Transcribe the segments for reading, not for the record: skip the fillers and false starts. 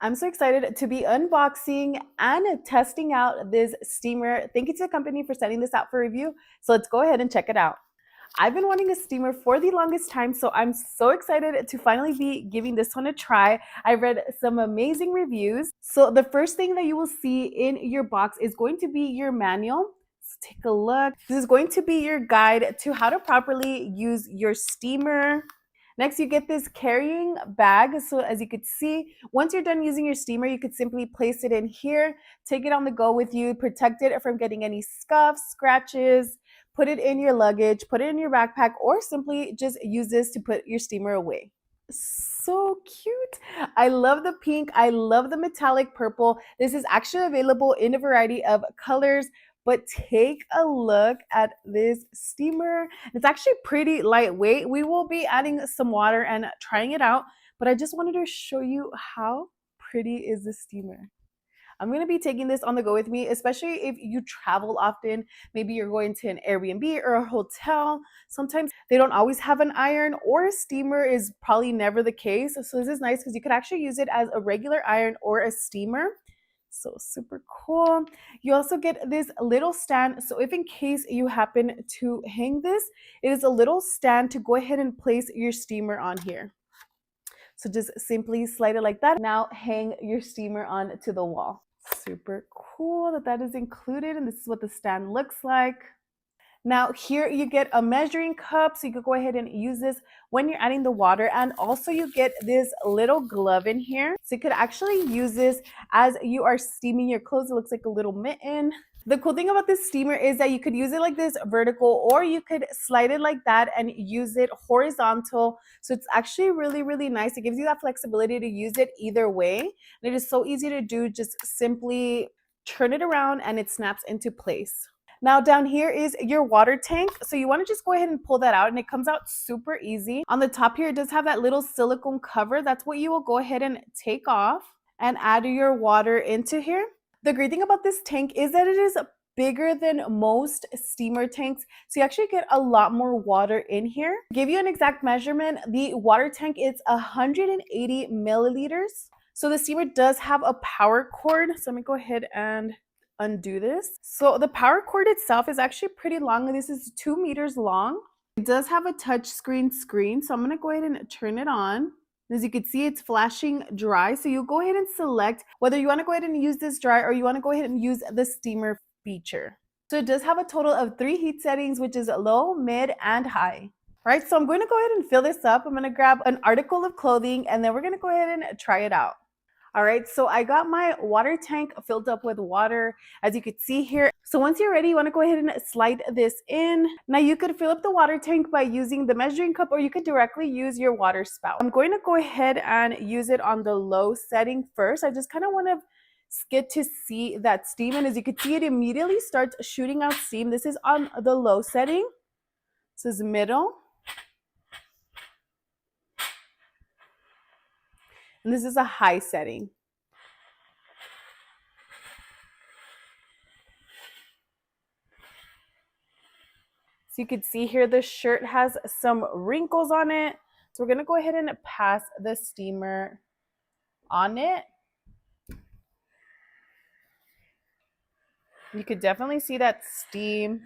I'm so excited to be unboxing and testing out this steamer. Thank you to the company for sending this out for review. So let's go ahead and check it out. I've been wanting a steamer for the longest time, so I'm so excited to finally be giving this one a try. I read some amazing reviews. So the first thing that you will see in your box is going to be your manual. Let's take a look. This is going to be your guide to how to properly use your steamer. Next, you get this carrying bag. So as you could see, once you're done using your steamer, you could simply place it in here, take it on the go with you, protect it from getting any scuffs, scratches, put it in your luggage, put it in your backpack, or simply just use this to put your steamer away. So cute. I love the pink. I love the metallic purple. This is actually available in a variety of colors, but take a look at this steamer. It's actually pretty lightweight. We will be adding some water and trying it out, but I just wanted to show you how pretty is this steamer. I'm going to be taking this on the go with me, especially if you travel often. Maybe you're going to an Airbnb or a hotel. Sometimes they don't always have an iron, or a steamer is probably never the case. So this is nice because you could actually use it as a regular iron or a steamer. So super cool. You also get this little stand. So if in case you happen to hang this, it is a little stand to go ahead and place your steamer on here. So just simply slide it like that. Now hang your steamer onto the wall. Super cool that that is included, and this is what the stand looks like. Now here you get a measuring cup, so you could go ahead and use this when you're adding the water, and also you get this little glove in here. So you could actually use this as you are steaming your clothes. It looks like a little mitten. The cool thing about this steamer is that you could use it like this vertical, or you could slide it like that and use it horizontal. So it's actually really, really nice. It gives you that flexibility to use it either way. And it is so easy to do. Just simply turn it around and it snaps into place. Now down here is your water tank. So you want to just go ahead and pull that out, and it comes out super easy. On the top here, it does have that little silicone cover. That's what you will go ahead and take off and add your water into here. The great thing about this tank is that it is bigger than most steamer tanks, so you actually get a lot more water in here. To give you an exact measurement, the water tank is 180 milliliters. So the steamer does have a power cord. So let me go ahead and undo this. So the power cord itself is actually pretty long. This is 2 meters long. It does have a touch screen, so I'm going to go ahead and turn it on. As you can see, it's flashing dry. So you go ahead and select whether you want to go ahead and use this dry, or you want to go ahead and use the steamer feature. So it does have a total of 3 heat settings, which is low, mid, and high. All right, so I'm going to go ahead and fill this up. I'm going to grab an article of clothing, and then we're going to go ahead and try it out. All right, so I got my water tank filled up with water, as you could see here. So once you're ready, you want to go ahead and slide this in. Now you could fill up the water tank by using the measuring cup, or you could directly use your water spout. I'm going to go ahead and use it on the low setting first. I just kind of want to get to see that steam, and as you can see, it immediately starts shooting out steam. This is on the low setting. This is middle. And this is a high setting. So you can see here the shirt has some wrinkles on it. So we're going to go ahead and pass the steamer on it. You could definitely see that steam.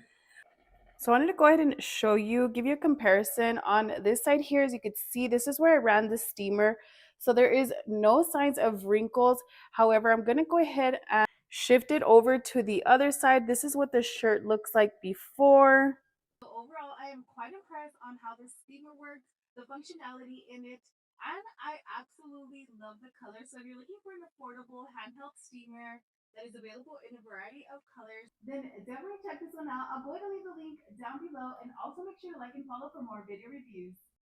So I wanted to go ahead and show you, give you a comparison on this side here. As you can see, this is where I ran the steamer. So there is no signs of wrinkles. However, I'm going to go ahead and shift it over to the other side. This is what the shirt looks like before. So overall, I am quite impressed on how the steamer works, the functionality in it, and I absolutely love the color. So if you're looking for an affordable handheld steamer that is available in a variety of colors, then definitely check this one out. I'll go ahead and leave the link down below, and also make sure to like and follow for more video reviews.